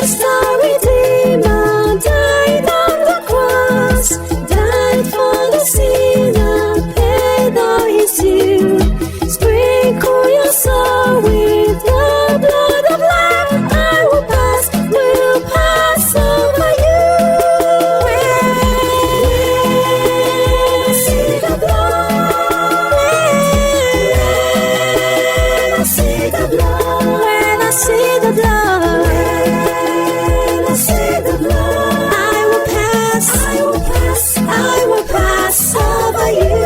Christ our Redeemer died on the cross, died for the sinner, paid all his due. Sprinkle your soul with the blood of Lamb. I will pass over you. When I see the blood, when I see the blood, when I see the blood, when I see the blood, I will pass over you.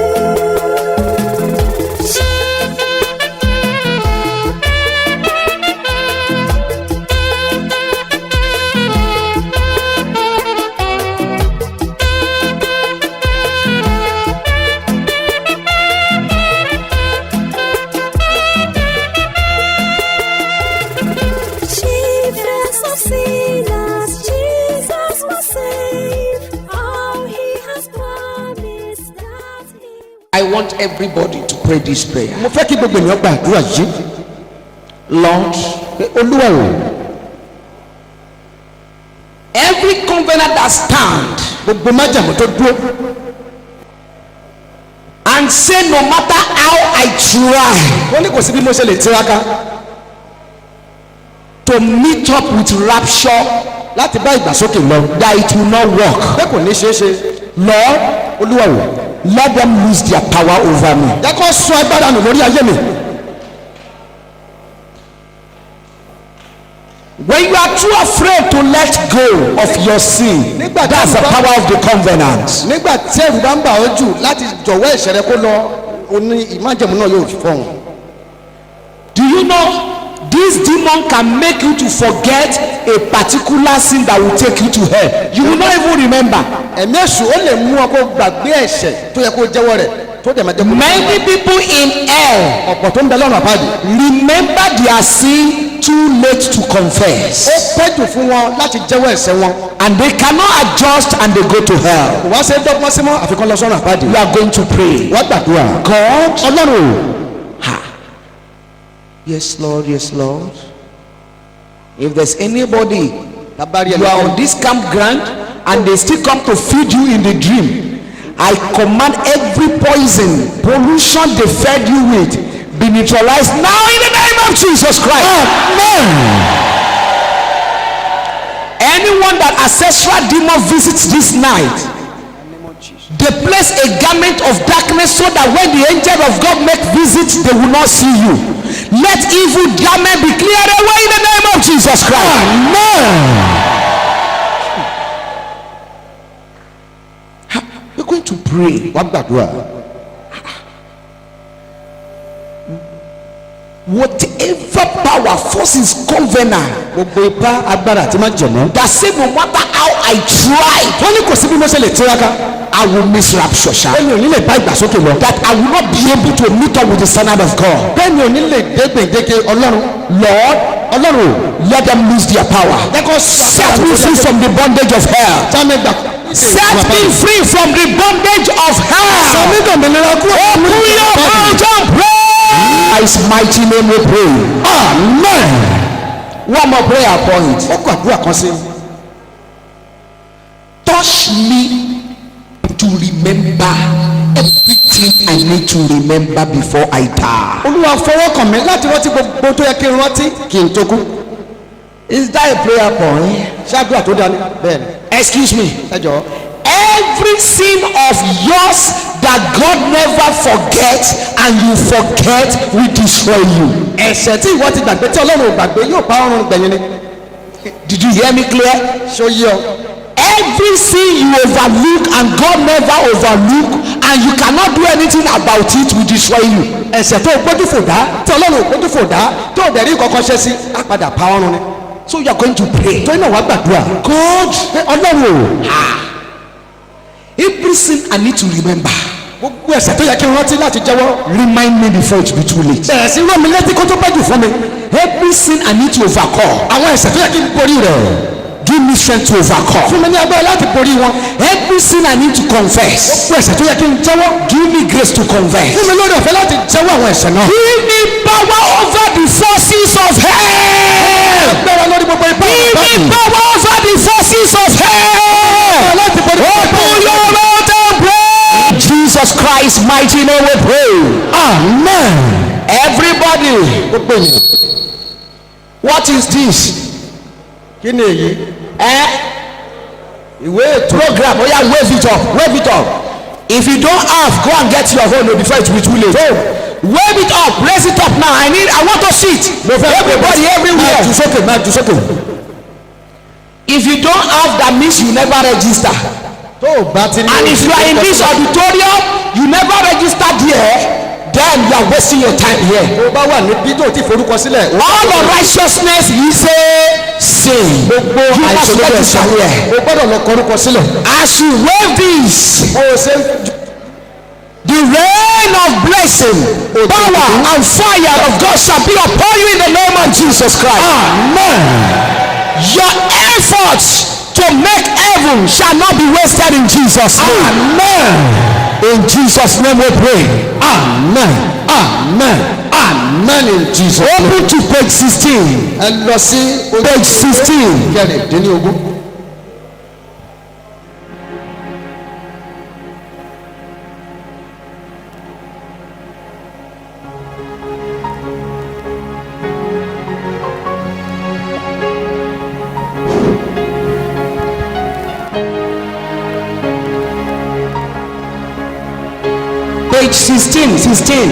I want everybody to pray this prayer. Mo fẹ́ kí gbogbo ènìyàn gba àdúrà yìí. Lord, Olúwa o, every covenant that stand gbogbo májàmú tó dúró and say no matter how I try wọ́n ní kò sí bí mo ṣe lè tiraka to meet up with rapture, láti bá ìgbàsókè lọ, that it will not work. bẹ́ẹ̀ kò ní ṣeé ṣe. Lord, Olúwa o, let them lose their power over me. jẹ́ kó sọ agbára nù lórí ayé mi. When you are too afraid to let go of your sin, that's the power of the covenant. nígbà tí ẹ̀rù bá ń bà ọ́ jù láti jọ̀wọ́ ẹ̀ṣẹ̀ rẹ kó lọ, o ní ìmájẹ̀mú náà yóò fọhùn. Do you know this demon can make you to forget a particular sin that will take you to hell? You will not even remember. ẹ̀mí èṣù ó lè mú ọ kó gbàgbé ẹ̀ṣẹ̀ tó yẹ kó jẹ́wọ́ rẹ̀ tó dẹ̀ máa jẹ́ kó. Many people in hell ọ̀pọ̀ tó ń bẹ lọ́nà àpáàdì. remember their sin too late to confess, ó pẹ́jù fún wọn láti jẹ́wọ́ ẹ̀ṣẹ̀ wọn. and they cannot adjust and they go to hell. kò wá ṣe é dọ́gbọ́n sí mọ́ àfikún lọ sọ́nà àpáàdì. We are going to pray. wọ́n gbàdúrà. God, Ọlọ́run o. Yes Lord, yes Lord. If there's anybody, Tabari you are on this campground and they still come to feed you in the dream, I command every poison, pollution they fed you with, be neutralized now in the name of Jesus Christ. Amen. Anyone that ancestral demon visits this night, they place a garment of darkness so that when the angel of God make visits, they will not see you. Let evil garment be cleared away in the name of Jesus Christ. We're going to pray. wọ́n gbàdúrà. Whatever power, forces, covenant gbogbo ipá agbára àti májẹ̀mú. that say no matter how I try, wọ́n ní kò sí bí mo ṣe lè tiraka. I will miss rapture. bẹ́ẹ̀ni ò ní lè bá ìgbàsókè lọ. That I will not be able to meet up with the standard of God. bẹ́ẹ̀ni ò ní lè dé gbèǹdéke Ọlọ́run. Lord, Ọlọ́run o. let them lose their power. jẹ́ kó Set me free from the bondage of hell. sámi gbà. Set me free from the bondage of hell. sámi gbòmìnira kú. Open your mouth and pray. In His mighty name we pray. Amen. One more prayer point. ó gbàdúrà kan sí. Touch me to remember everything I need to remember before I die. Olúwa fọwọ́ kàn mí láti rántí gbogbo tó yẹ kí n rántí kí n tó kú. Is that a prayer point? ṣáàdúrà tó dání. bẹ́ẹ̀ni. Excuse me. ẹ jọ̀ọ́. Every sin of yours that God never forgets and you forget will destroy you. ẹ̀ṣẹ̀ tí ìwọ ti gbàgbé tí Ọlọ́run ò gbàgbé yóò pa ọrùn gbẹ̀yìn ni. Did you hear me clear? ṣé ó yé ọ. Every sin you overlook and God never overlook and you cannot do anything about it will destroy you. ẹ̀ṣẹ̀ tó o gbójú fò dá tí Ọlọ́run ò gbójú fò dá tó o dẹ̀rí kọ́kọ́ ṣe sí á padà pa ọrùn ni. So you are going to pray. tó iná wàá gbàdúrà. God, pé Ọlọ́run o. every sin I need to remember. gbogbo ẹ̀ṣẹ̀ tó yẹ kí n rántí láti jẹ́wọ́. Remind me before it be too late. bẹ̀rẹ̀ sí rán mi létí kó tó pẹ́ jù fún mi. Every sin I need to overcome. àwọn ẹ̀ṣẹ̀ tó yẹ kí n borí rẹ̀. Give me strength to overcome. fún mi ní agbára láti borí wọn. Every sin I need to confess. gbogbo ẹ̀ṣẹ̀ tó yẹ kí n jẹ́wọ́. Give me grace to confess. fún mi lórí ọ̀fẹ́ láti jẹ́wọ́ àwọn ẹ̀ṣẹ̀ náà. Give me power over the forces of hell. agbára lórí gbogbo ipá. Give me power over the forces of hell. Open your mouth and pray. In Jesus Christ's mighty name we pray. Amen. Everybody, what is this? Kí ni èyí? Ìwé ètò Program. Oh yeah, wave it up. Wave it up. If you don't have, go and get your own before it will be too late. Wave it up. Raise it up now. I want to see it. Everybody everywhere. If you don't have, that means you never register. And if you are in this auditorium, you never register there, then you are wasting your time here. All unrighteousness is a sin. You must register here. As you wave this, the rain of blessing, power and fire of God shall be upon you in the name of Jesus Christ. Amen. Your efforts to make heaven shall not be wasted in Jesus' name. Amen. In Jesus' name we pray. Amen. Amen. Amen. In Jesus' name. Open to page 16. Page 16. Page 16.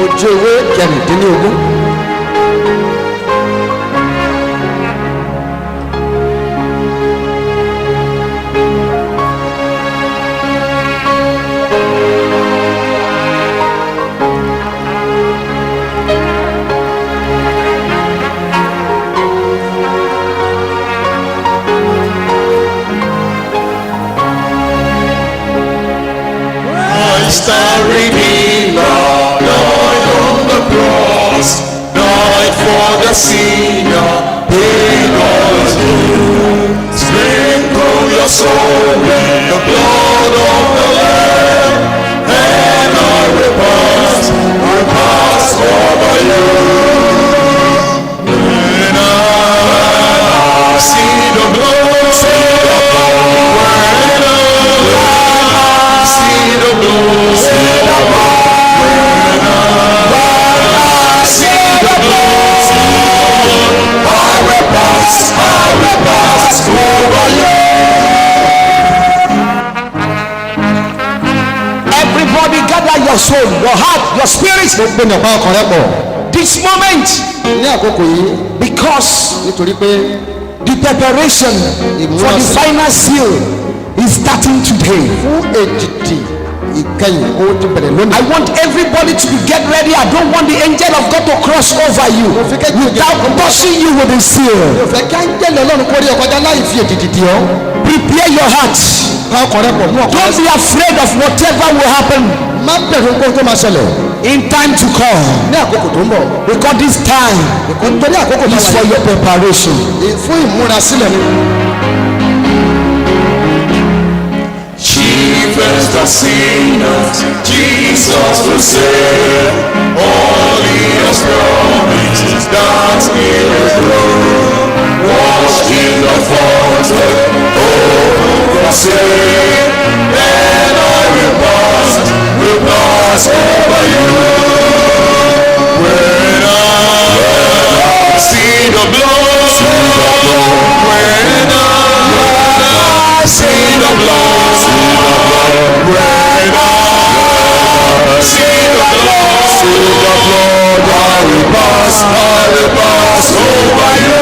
Ojú-ewé kẹrìndínlógún. Sinner, paid all his due. Sprinkle your soul with the blood of the Lamb, and I will pass over you. When I see the blood, when I see the blood, Everybody gather your soul, your heart, your spirit. This moment, because the preparation for the final seal is starting today. I want everybody to get ready. I don't want the angel of God to cross over you without touching you with the seal. Prepare your heart. Don't be afraid of whatever will happen in time to come, because this time is for your preparation. Chiefest of sinners, Jesus will save. All he has promised, that he will do. Washed in the fountain, over sin, and I will pass over you. When I see the blood, when I see the blood, when I see the blood, I will pass over you.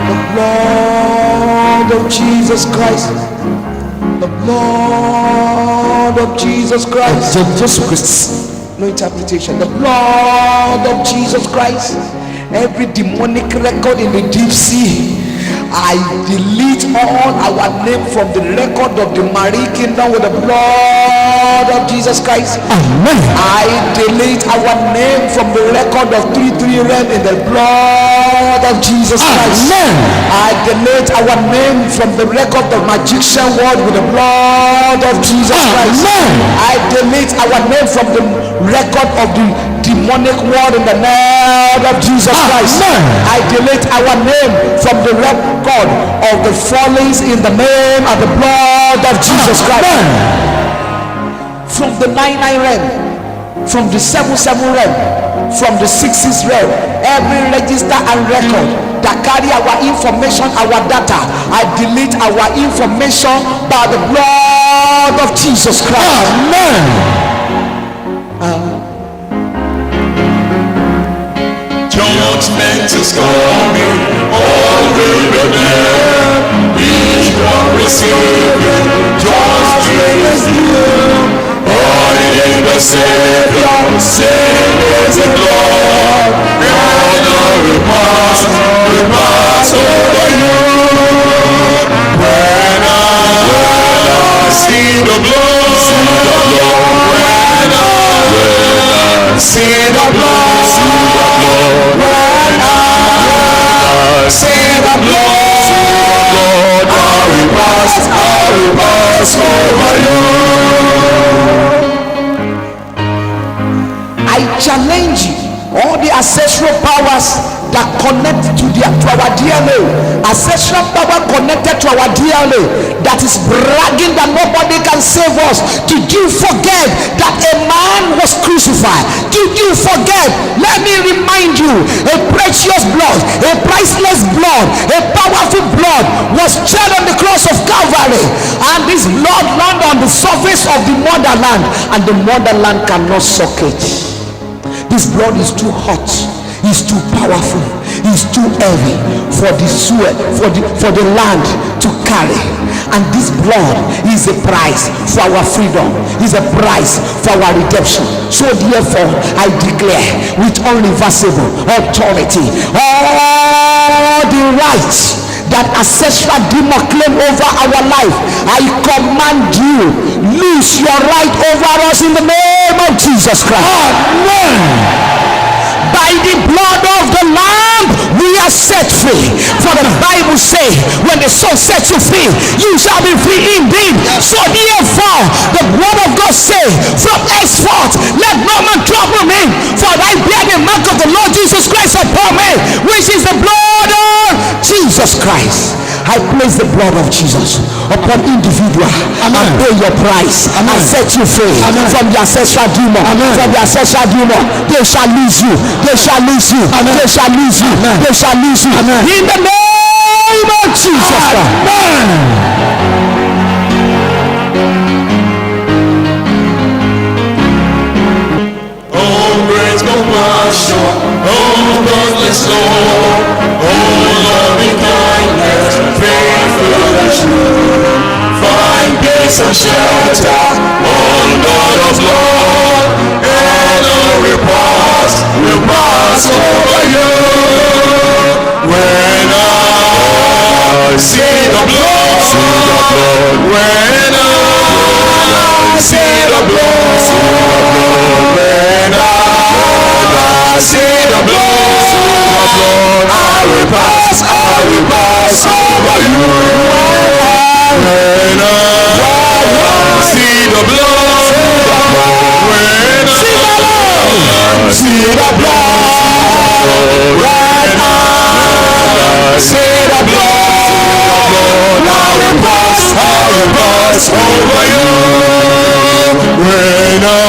The blood of Jesus Christ. The blood of Jesus Christ. Jesus Christ. No interpretation. The blood of Jesus Christ. Every demonic record in the deep sea, I delete all our name from the record of the Marie Kingdom with the blood of Jesus Christ. Amen. I delete our name from the record of 3 realm in the blood of Jesus Christ. Amen. I delete our name from the record of magician world with the blood of Jesus Christ. Amen. I delete our name from the record of the demonic world in the name of Jesus Christ. I delete our name from the record of the fallings in the name of the blood of Jesus Christ. From the 99 realm, from the 77 realm, from the 60s realm, every register and record that carry our information, our data, I delete our information by the blood of Jesus Christ. Judgment is coming, all will remain. Each one receiving just as you. All in the Savior, sin is the blood. Honor will pass over you. When I see the blood, when I see the blood, when I see the blood, I will pass over you. I challenge you, all the ancestral powers that connect to our DNA, ancestral power connected to our DNA that is bragging that nobody can save us. Did you forget that a man was crucified? Did you forget? Let me remind you, a precious blood, a priceless blood, a powerful blood was shed on the cross of Calvary, and this blood landed on the surface of the motherland, and the motherland cannot suck it. This blood is too hot, it's too powerful, it's too heavy for the soil, for the land to carry. And this blood is a price for our freedom, is a price for our redemption. So therefore I declare with unreversible authority, all the rights that ancestral demon claim over our life, I command you, lose your right over us in the name of Jesus Christ. Amen. By the blood of the Lamb we are set free. For the Bible says, when the Son sets you free, you shall be free indeed. So therefore the word of God says, from henceforth let no man trouble me, for I bear the mark of the Lord Jesus Christ upon me, which is the blood of Jesus Christ. I place the blood of Jesus upon individual and pay your price and set you free from the ancestral demon. From the ancestral demon, they shall lose you. They shall lose you. They shall lose you. They shall lose you. In the name of Jesus. Oh, great compassion, oh, godless Lord, oh, loving kindness, faithful and true, find peace and shelter, oh, Lord of Lord, and all will pass over you. When I see the blood, when I see the blood, when I see the blood, I will pass over you. When I see the blood, when I see the blood, when I see the blood, I will pass over you. When I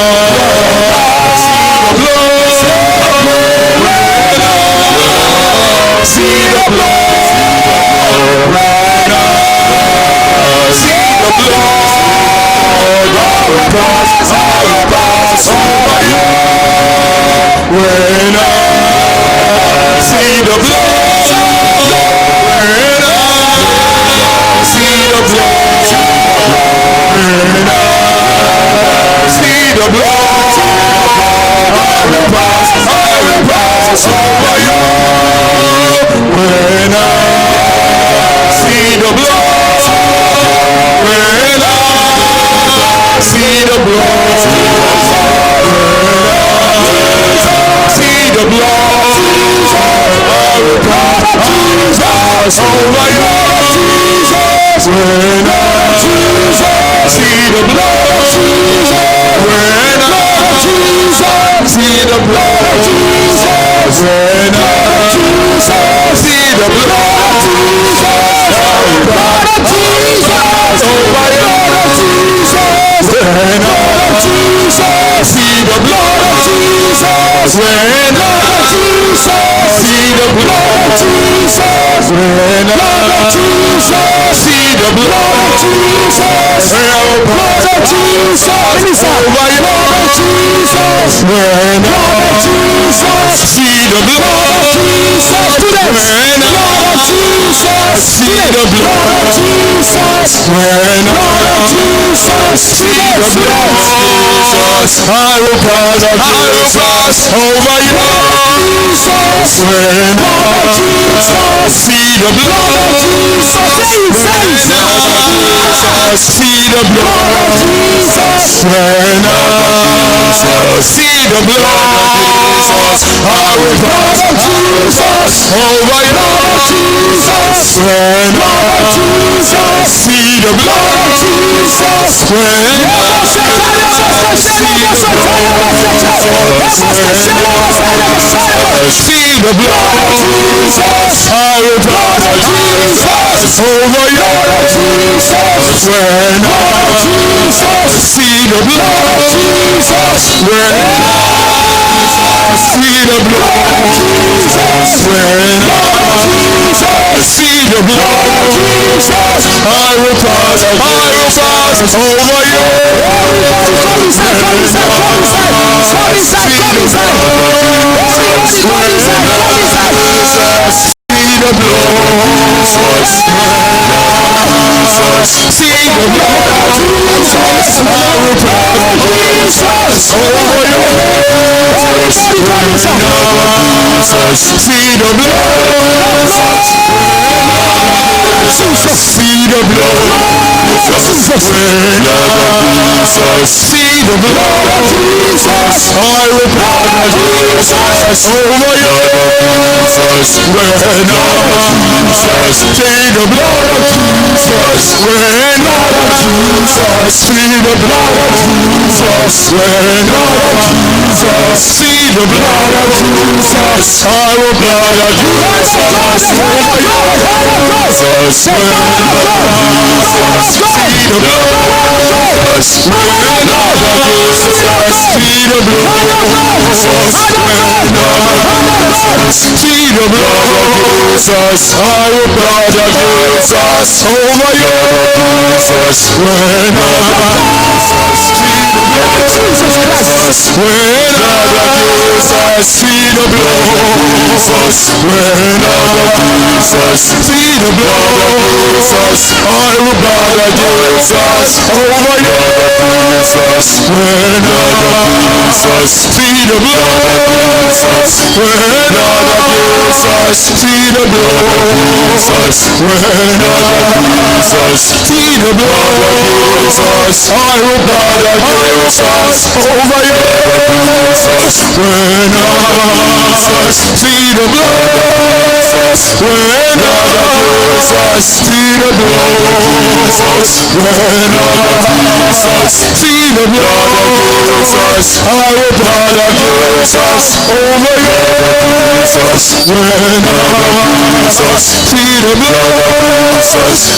see the blood, when I see the blood, I will pass over you. When I see the blood, when I see the blood, when I see the blood, I will pass over you. When I see the blood, when I see the blood, see the blood, I will pass over you. When I see the blood, when I see the blood of Jesus. When I see the blood of Jesus, blood of Jesus, over your blood of Jesus. When I see the blood of Jesus, when I see the blood of Jesus, when I see the blood of Jesus, blood of Jesus, over your blood of Jesus, when I see the blood of Jesus, when I see the blood of Jesus, when I see the blood of Jesus, I will pass over you. When I see the blood of Jesus, when I see the blood of Jesus, when I see the blood of Jesus, I will pass over you. When I see the blood of Jesus, when I see the blood of Jesus, see the blood of Jesus, I will blood of Jesus over your Jesus. When I see the blood of Jesus, when I see the blood of Jesus, when I see the blood of Jesus, I will pass over you. See the blood, see the blood of Jesus, I will pass over you. See the blood, see the blood, see the blood of Jesus, I will pass over you. When I see the blood of Jesus, when I see the blood of Jesus, when I see the blood of Jesus, I will blood of Jesus over you. When I see the blood of Jesus, when I see the blood of Jesus, see the blood of Jesus, I will blood of Jesus over you. When I see the blood of Jesus, when I see the blood of Jesus, when I see the blood of Jesus, I will blood of Jesus over you. When I see the blood of Jesus, when I see the blood of Jesus, when I see the blood of Jesus, I will blood of Jesus over you. When I see the blood of Jesus, when I see the blood of Jesus, when I see the blood of Jesus, I will blood of Jesus over you. When I see the blood of Jesus, when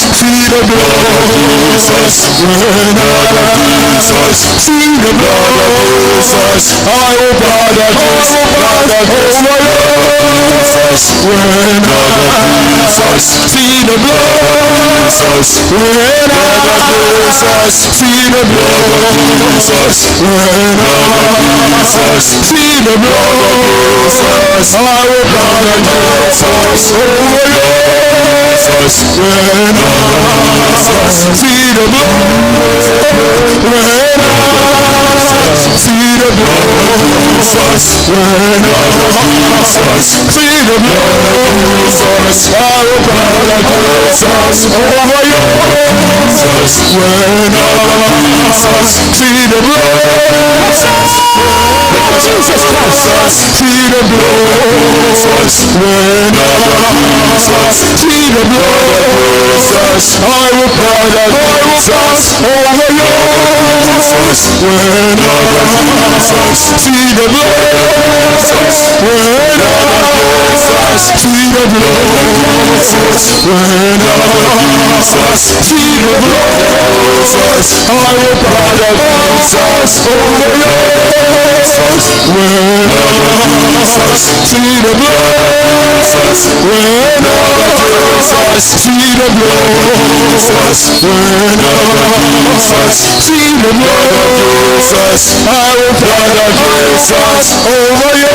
I see the blood of Jesus, when I see the blood of Jesus, I will blood of Jesus over you. When I see the blood of Jesus, when I see the blood of Jesus, when I see the blood of Jesus, I will blood of Jesus over you. When I see the blood, when I see the blood of Jesus, when I see the blood of Jesus, I will blood of Jesus over you. When I see the blood of Jesus Christ, see the blood of Jesus, when I see the blood of Jesus, I will blood of Jesus over you. When see the blood, see the blood, see the blood, I will paradise over you. See the blood, see the blood, see the blood, I will paradise over you.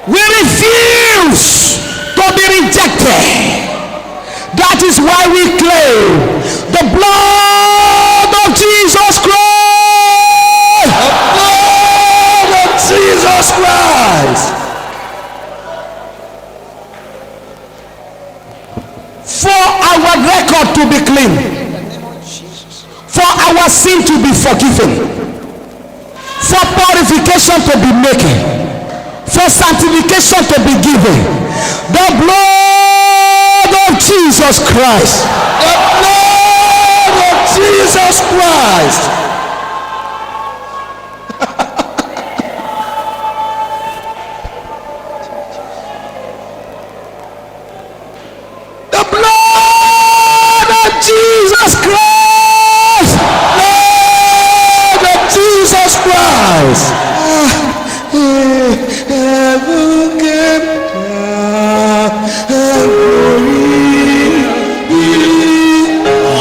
We refuse to be rejected. That is why we claim the blood of Jesus Christ. The blood of Jesus Christ. For our record to be clean, for our sin to be forgiven, for purification to be making, for sanctification to be given. The blood of Jesus Christ. The blood of Jesus Christ. The blood of Jesus Christ. Blood of Jesus Christ.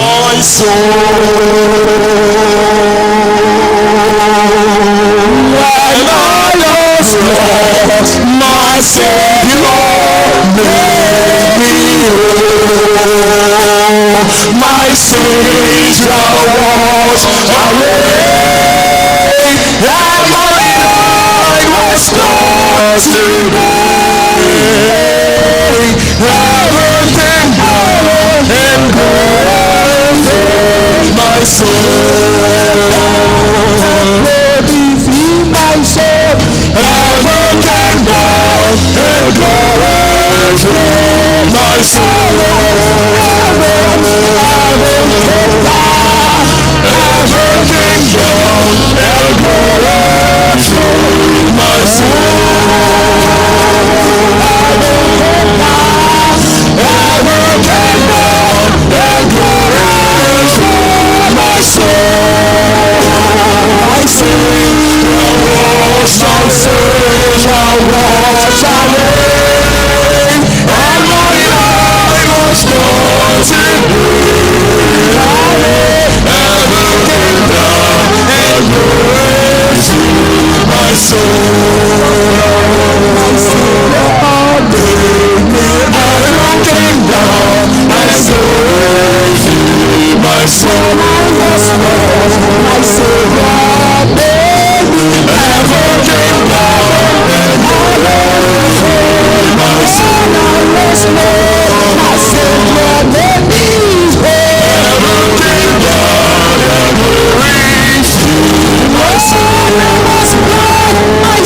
My soul, when I was lost, my Savior made me whole. My Savior was away, and my life was lost today. Heaven and earth, my soul, baby, my soul, heaven and earth, my soul, heaven and my My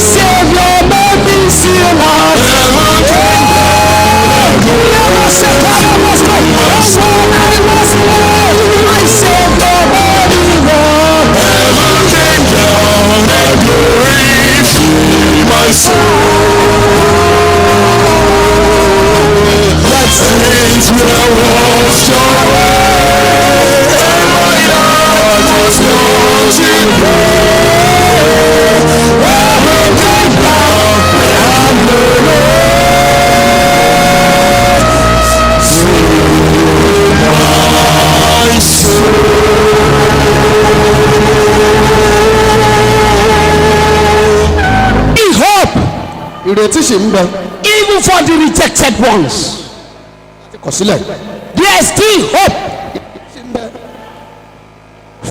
ìrètí sì ń bẹ. Even for the rejected ones, kọ̀ sílẹ̀. there is still hope.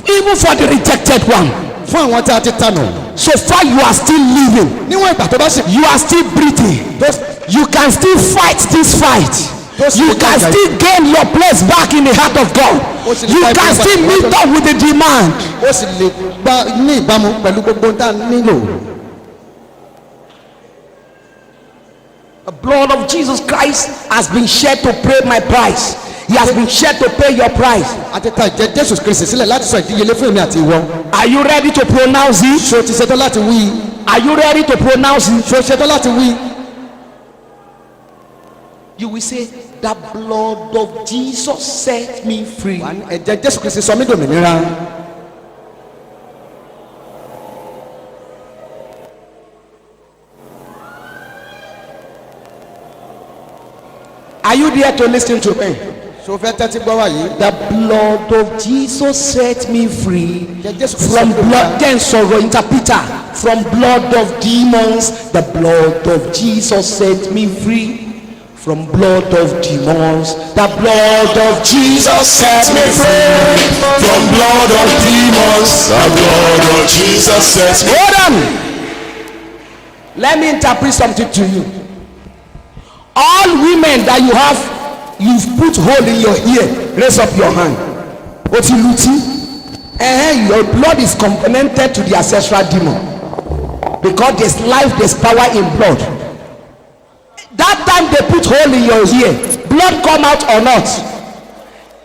Even for the rejected one. fún àwọn tí a ti tanù. So far you are still living. níwọ̀n ìgbà tó bá sì. You are still breathing. You can still fight this fight. You can still gain your place back in the heart of God. You can still meet up with the demand. ó sì lè gba ní ìbámu pẹ̀lú gbogbo tá a nílò. The blood of Jesus Christ has been shed to pay my price. He has been shed to pay your price. a ti ta ìjẹ Jésù Kristi sílẹ̀ láti sọ ìdíyelé fún èmi àti ìwọ. Are you ready to pronounce it? ṣé o ti ṣetán láti wí? Are you ready to pronounce it? ṣé o ṣetán láti wí? You will say, the blood of Jesus set me free. wà ní ẹ̀jẹ̀ Jésù Kristi sọ mí dòmìnira. Are you there to listen to me? ṣé o fẹ́ tẹ́tí gbọ́ wá yìí? The blood of Jesus set me free ẹ̀jẹ̀ Jésù Kristi from sọ mí blood. dòmìnira. Then sorrow interpreter. From blood of demons, the blood of Jesus set me free. From blood of demons, the blood of Jesus set me free. From blood of demons, the blood of Jesus sets me. Hold on. Let me interpret something to you. All women that you have, you've put hole in your ear. Raise up your hand. Otiluti. Your blood is componented to the ancestral demon. Because there's life, there's power in blood. That time they put hole in your ear, blood come out or not?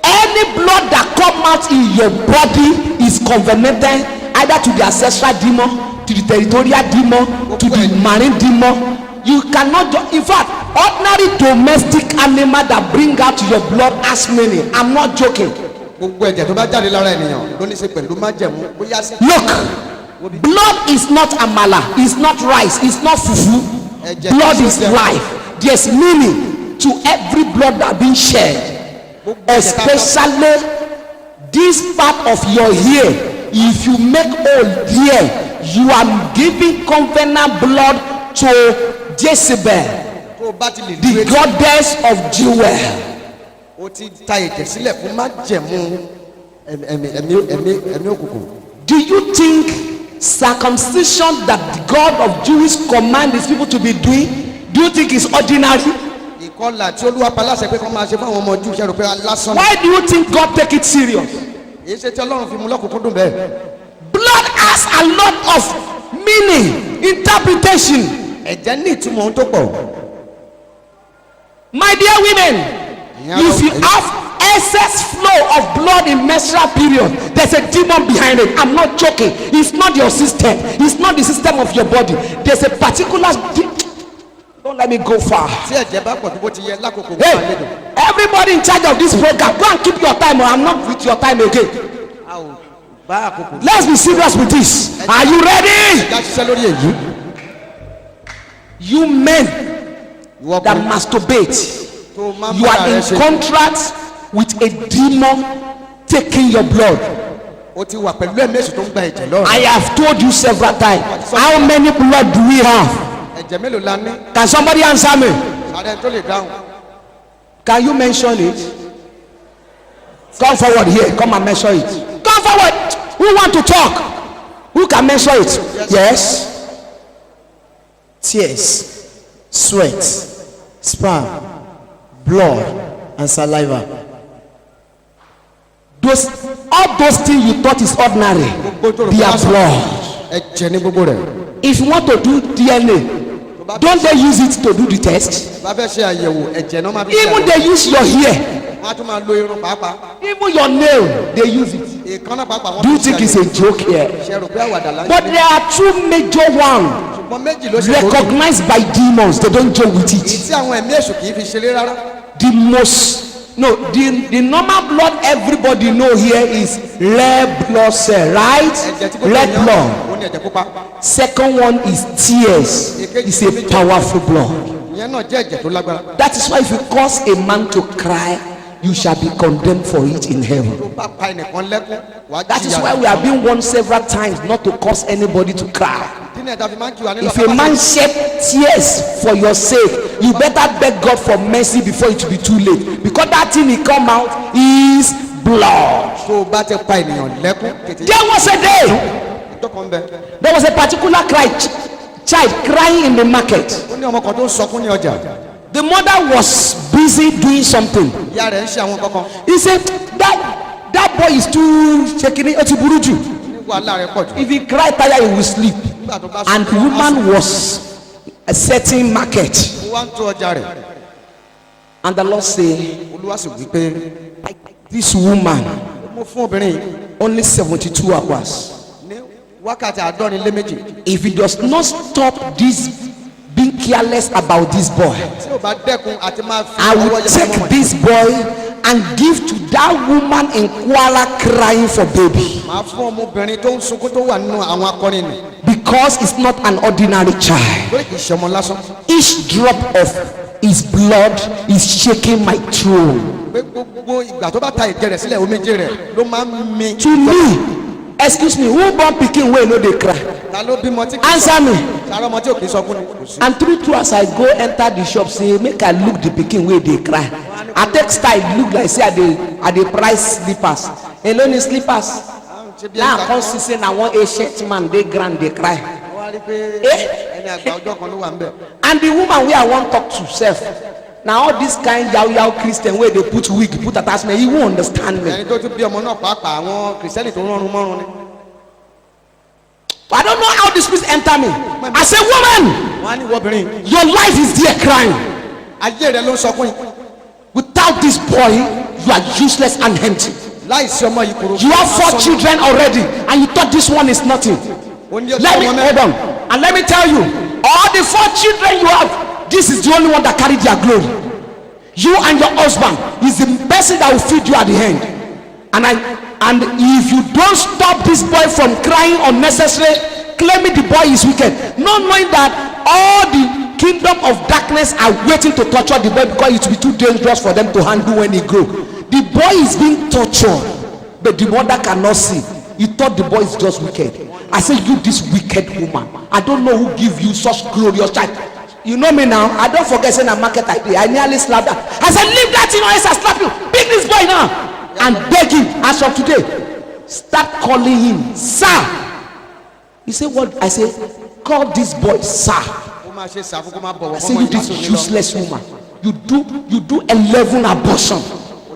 Any blood that come out in your body is covenanted either to the ancestral demon, to the territorial demon, to the marine demon. You cannot in fact, ordinary domestic animal that bring out your blood as many. I'm not joking. gbogbo ẹ̀jẹ̀ tó bá jáde lára ènìyàn ló ní í ṣe pẹ̀lú májẹ̀mú bóyá sí. Look, blood is not amala, it's not rice, it's not fufu. Blood is life. There's meaning to every blood that been shed, especially this part of your ear. If you make old here, you are giving covenant blood to Jezebel, tó o bá ti lè the goddess of Jewel. o ti ta ẹ̀jẹ̀ sílẹ̀ fún májẹ̀mú ẹ̀mí òkùnkùn. Do you think circumcision that the God of Jewish command his people to be doing, do you think is ordinary? ìkọlà tí Olúwa pa láṣẹ pé kó máa ṣe fún àwọn ọmọ Júù ṣe rò pé lásán. Why do you think God take it serious? èyí ṣe tí Ọlọ́run fi mú lọ́kùnkúndùn bẹ́ẹ̀. Blood has a lot of meaning, interpretation. ẹ̀jẹ̀ ní ìtumọ̀ ohun tó pọ̀. My dear women, if you have excess flow of blood in menstrual period, there's a demon behind it. I'm not joking. It's not your system. It's not the system of your body. There's a particular. Don't let me go far. tí ẹ̀jẹ̀ bá pọ̀ tó bó ti yẹ lákòókò Hey, wọ́n máa lédò. everybody in charge of this program, go and keep your time, or I'm not with your time again. a ò bá àkókò. Let's be serious with this. Are you ready? ẹ̀jẹ̀ á ṣiṣẹ́ lórí èyí. You men ìwọ that ọkùnrin masturbate, tó máa ń you bára are rẹ in ṣe. contract with a demon taking your blood. o ti wà pẹ̀lú ẹ̀mí èṣù tó ń gba ẹ̀jẹ̀ lọ́rùn. I have told you several times. How many blood do we have? ẹ̀jẹ̀ mélòó la ní? Can somebody answer me? ààrẹ tó lè dáhùn. Can you mention it? Come forward here. Come and mention it. Come forward. Who want to talk? Who can mention it? Yes. Tears, sweat, sperm, blood, and saliva. All those things you thought is ordinary, they are blood. ẹ̀jẹ̀ ní gbogbo rẹ̀. If you want to do DNA, don't they use it to do the test? bá fẹ́ ṣe àyẹ̀wò ẹ̀jẹ̀ náà máa fi ṣe Even àyẹ̀wò. they use your hair, wọ́n á tún máa lo irun pàápàá. even your nail, they use it. èèkánná pàápàá wọ́n Do you fi ṣe think it's àyẹ̀wò. a joke here? ṣe rò pé àwàdà láyé. But there are two major ones ṣùgbọ́n méjì ló ṣe kókó. recognized by demons. They don't joke with èyí it. tí àwọn ẹ̀mí èṣù kì í fi ṣeré rárá. The normal blood everybody know here is red blood cell, right? ẹ̀jẹ̀ tí gbogbo Red èèyàn blood. ó ní ẹ̀jẹ̀ pupa. Second one is tears. It's a powerful blood. ìyẹn náà jẹ́ ẹ̀jẹ̀ tó lágbára. That is why if you cause a man to cry, you shall be condemned for it in heaven. tó bá pa ẹnìkan lẹ́kún wàá That is jìyà why rẹ̀. we have been warned several times not to cause anybody to cry. ìdí ìdí náà tàbí máa ń kí wa nílò If a man shed tears for your sake, you better beg God for mercy before it will be too late, because that thing he come out is blood. tó o bá ti pa ènìyàn lẹ́kún kété There was a day, ọjọ́ kan bẹ there was a particular child crying in the market. ó ní ọmọ kan tó ń sọkún ní ọjà The mother was busy doing something. ìyá rẹ̀ ń ṣe àwọn kankan He said that boy is too shaking. Ó ti burú jù. ní wàhálà rẹ̀ pọ̀ jù If he cry tire, he will sleep. nígbà tó bá And the woman was setting market. ó wá ń tó ọjà rẹ̀ And the Lord say, olúwa sì wí pé this woman mo fún obìnrin yìí only 72 hours. ní wákàtí àádọ́rin lé méjì If he does not stop this being careless about this boy, tí ò bá dẹ́kun àti máa fi I will ọwọ́ yẹn take mọ́ this boy and give to that woman in Kuala crying for baby, máa fún ọmọbìnrin tó ń sunkún tó wà nínú àwọn akọrin nì because it's not an ordinary child. lórí kì í ṣe ọmọ lásán Each drop of his blood is shaking my throne. pé gbogbo ìgbà tó bá ta ìjẹ rẹ̀ sílẹ̀ omijé rẹ̀ ló máa ń mi To me, excuse me, who born pikin wey no dey cry? ta ló bímọ tí kì í Answer me. sáré ọmọ tí ò kì í sọkún ni kò sí. And true as I go enter the shop, say make I look the pikin wey dey cry. I take style look like say I dey price slippers. Hello ni slippers. ṣe bí Now I ẹni come see say na one ancient man dey ground dey cry. wá rí pé ẹni àgbà ọjọ́ kan ló wà ń bẹ̀. And the woman wey I wan talk to sef, na all this kind yao Christian wey dey put wig put attachment, he won't understand me. ẹni tó tún bí ọmọ náà pàápàá àwọn kìrìsìtẹ́nì tó rọrùn mọ́rùn ni. I don't know how the spirit enter me. I say woman, wọ́n á ní ìwọ obìnrin your life is there crying. ayé rẹ̀ ló ń sọkún yìí Without this boy, you are useless and empty. láìsí ọmọ yìí kúrò. You have 4 children already, and you thought this one is nothing. Let me hold on, and let me tell you, all the 4 children you have, this is the only one that carried their glory. You and your husband is the person that will feed you at the end. And if you don't stop this boy from crying unnecessarily, claiming the boy is wicked, not knowing that all the kingdom of darkness are waiting to torture the boy because it will be too dangerous for them to handle when he grow. The boy is being tortured, but the mother cannot see. He thought the boy is just wicked. I say, you this wicked woman, I don't know who give you such glorious child. You know me now, I don't forget saying a market idea. I nearly slapped that. I said, leave that thing or else I slap you. Pick this boy now and beg him as of today. Start calling him sir. He said, what? I say, call this boy sir. ó máa ṣe sàfún kó máa bọ̀wọ̀ I say, fọmọ you yìí this látòní lọ. useless woman, you do 11 abortion.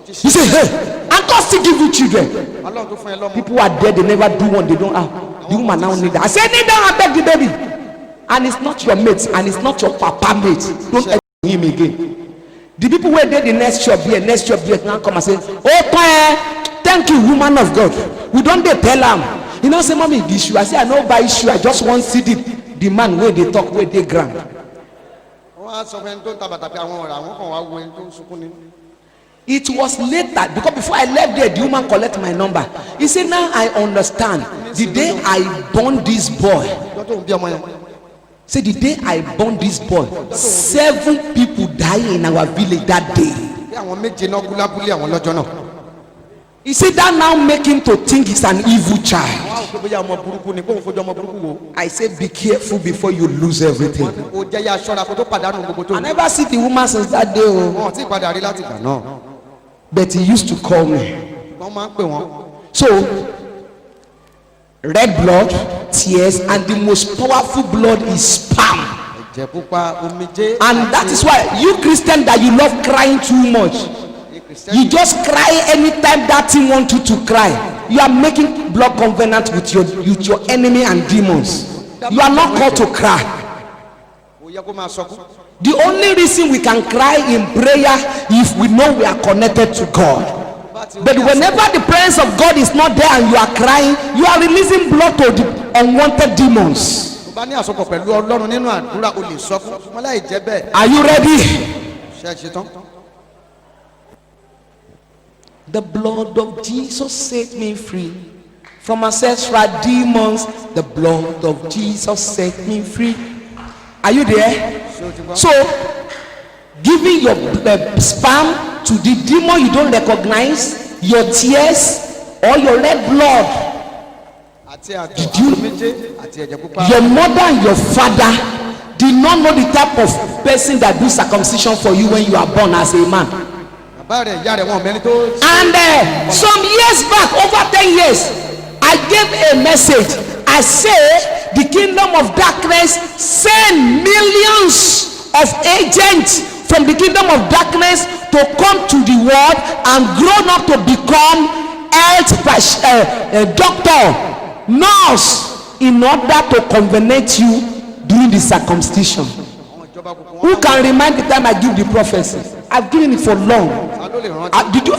He say, hey, and God still give you children. ọlọ́run tó fún ẹ lọ́mọ. People are dead, they never do one, they don't have. The woman now need that. I say, kneel down and beg the baby. And it's not your mate, and it's not your papa mate. Don't ever him again. The people where they the next shop here now come and say, oh, thank you, woman of God. We don't dey tell am. You know, say, mommy, this shoe. I say, I no buy shoe. I just want see the man where they talk, where they ground. wọ́n á sọ fún ẹni tó ń ta bàtà pé àwọn ọ̀rọ̀ àwọn kan wá wo ẹni tó ń sunkún ni. It was later, because before I left there, the woman collect my number. He said, now I understand. The day I born this boy, ọjọ́ tó ń bí ọmọ yẹn. say the day I born this boy, 7 people die in our village that day. bí àwọn méje náà kú lábúlé àwọn lọ́jọ́ náà. He said that now make him to think he's an evil child. wọ́n á wò pé bóyá ọmọ burúkú ni kóun fojú ọmọ burúkú wo. I say be careful before you lose everything. o jẹ́ ya aṣọ́ra kó tó pàdánù gbogbo tó I ní. never see the woman since that day, oh. wọn ò tí ì padà rí láti ìgbà náà. But he used to call me. wọ́n máa ń pè wọ́n. So red blood, tears, and the most powerful blood is sperm. ẹ̀jẹ̀ pupa omijé. And that is why you Christian that you love crying too much, you just cry anytime that thing want you to cry. You are making blood covenant with your enemy and demons. You are not called to cry. kò yẹ kó máa sọkún. The only reason we can cry in prayer if we know we are connected to God. But whenever the presence of God is not there and you are crying, you are releasing blood to the unwanted demons. tó bá ní àsopọ̀ pẹ̀lú ọlọ́run nínú àdúrà o lè sọkún. ṣùgbọ́n láì jẹ́ bẹ́ẹ̀ Are you ready? ṣe é ṣe tán. The blood of Jesus set me free from ancestral demons. The blood of Jesus set me free. Are you there? So, giving your sperm to the demon you don't recognize, your tears or your red blood, àti àtọ̀ àti méje àti ẹ̀jẹ̀ pupa. Your mother and your father did not know the type of person that do circumcision for you when you are born as a man. Bàbá rẹ̀ ìyá rẹ̀ wọn mẹ́ni tó. And some years back, over 10 years, I gave a message. I say the kingdom of darkness send millions of agents from the kingdom of darkness to come to the world and grown up to become health doctor, nurse, in order to covenant you during the circumcision. Who can remind the time I give the prophecy? I've given it for long. Did you?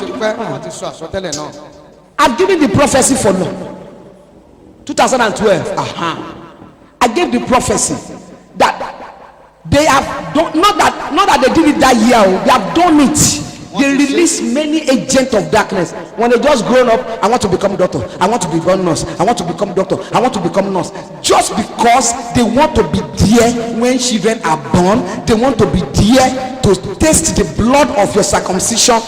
I've given the prophecy for long. 2012. I gave the prophecy that they have done, not that they did it that year. They have done it. They release many agents of darkness. When they just grown up, I want to become doctor, I want to become nurse, I want to become doctor, I want to become nurse. Just because they want to be there when children are born, they want to be there to taste the blood of your circumcision.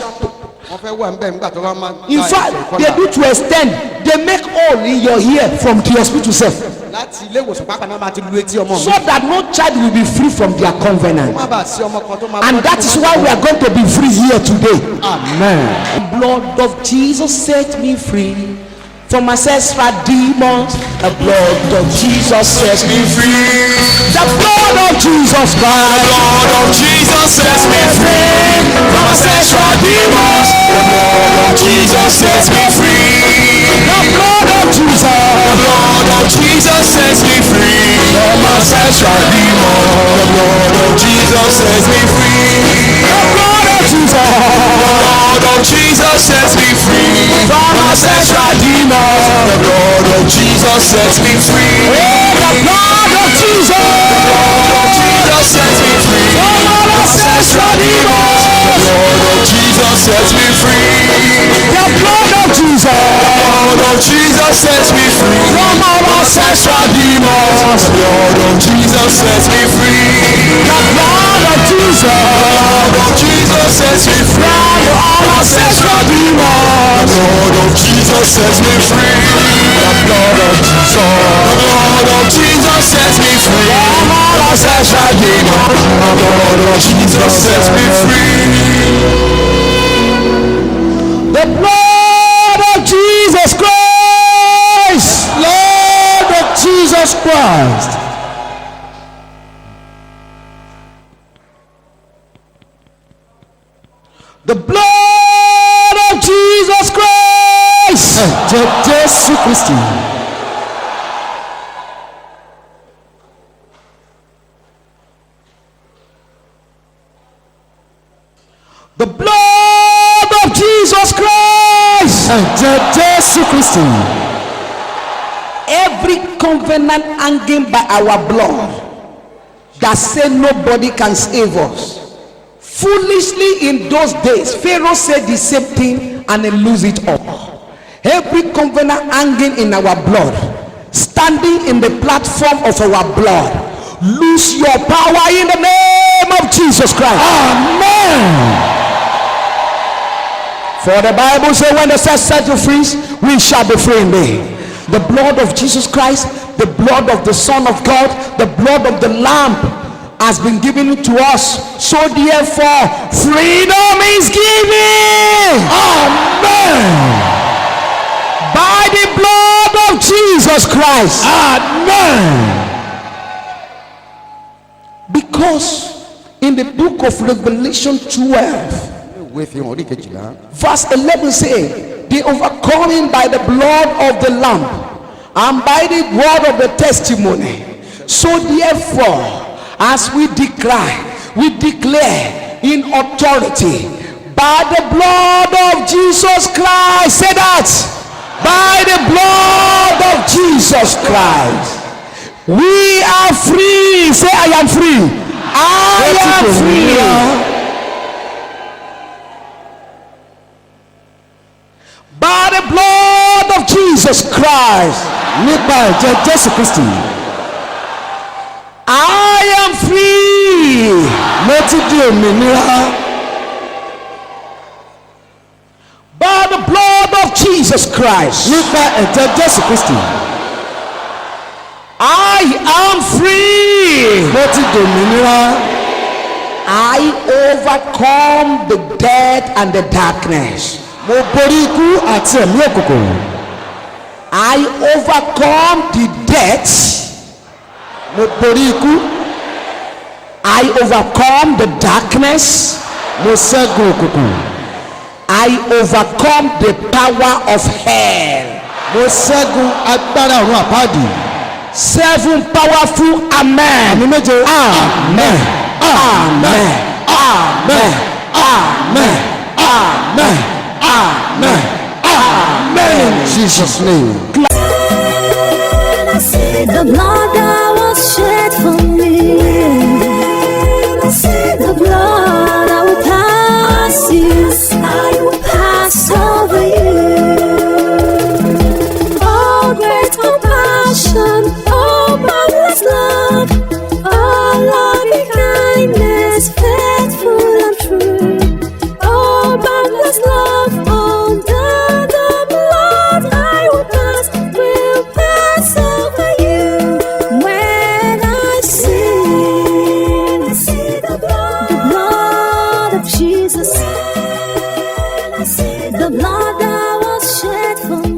In fact, they do to extend. They make hole in your ear from the hospital self, so that no child will be free from their covenant. And that is why we are going to be free here today. Amen. The blood of Jesus set me free from ancestral demons. The blood of Jesus sets me free. The blood of Jesus Christ. The blood of Jesus sets me free from ancestral demons. The blood of Jesus sets me free. The blood of Jesus. The blood of Jesus sets me free from ancestral demons. The blood of Jesus sets me free. The blood of Jesus. The blood of Jesus sets me free from ancestral demons. The blood of Jesus sets me free. The blood of Jesus. The blood of Jesus sets me free from ancestral demons. The blood of Jesus sets me free. The blood of Jesus. The blood of Jesus sets me free from ancestral demons. The blood of Jesus sets me free. The blood of Jesus. The blood of Jesus sets me free from ancestral demons. The blood of Jesus sets me free. The blood of Jesus. The blood of Jesus sets me free from ancestral demons. The blood of Jesus sets me free. The blood of Jesus Christ. Lord of Jesus Christ. The blood of Jesus Christ. Jésù Kristi. The blood of Jesus Christ. Jésù Kristi. Every covenant hanging by our blood that say nobody can save us. Foolishly in those days, Pharaoh said the same thing and they lose it all. Every covenant hanging in our blood, standing in the platform of our blood, lose your power in the name of Jesus Christ. Amen. For the Bible says, when the set you free, we shall be free indeed. The blood of Jesus Christ, the blood of the Son of God, the blood of the Lamb has been given to us. So therefore, freedom is given. Amen. By the blood of Jesus Christ. Amen. Because in the book of Revelation 12, verse 11 says, they overcome him by the blood of the Lamb and by the word of the testimony. So therefore, as we declare in authority by the blood of Jesus Christ. Say that. By the blood of Jesus Christ, we are free. Say, I am free. I am free. By the blood of Jesus Christ, I am free. By the blood of Jesus Christ, I am free. mo ti dòmìnira. I overcome the death and the darkness. mo borí ikú àti ẹ̀mí òkùnkùn. I overcome the death. mo borí ikú. I overcome the darkness. mo ṣẹ́gun òkùnkùn. I overcome the power of hell. mo ṣẹ́gun agbára ọ̀run àpáàdì. 7 powerful amen. àmì méje. Amen. Amen. Amen. Amen. Amen. Amen. Amen. In Jesus' name. I see the blood that was shed for me. I see the blood that will pass you. I will pass over you. Oh, great compassion, oh, boundless love, oh, loving kindness, faithful and true. Oh, boundless love, under the blood I will pass over you. When I see the blood of Jesus, the blood that was shed for me.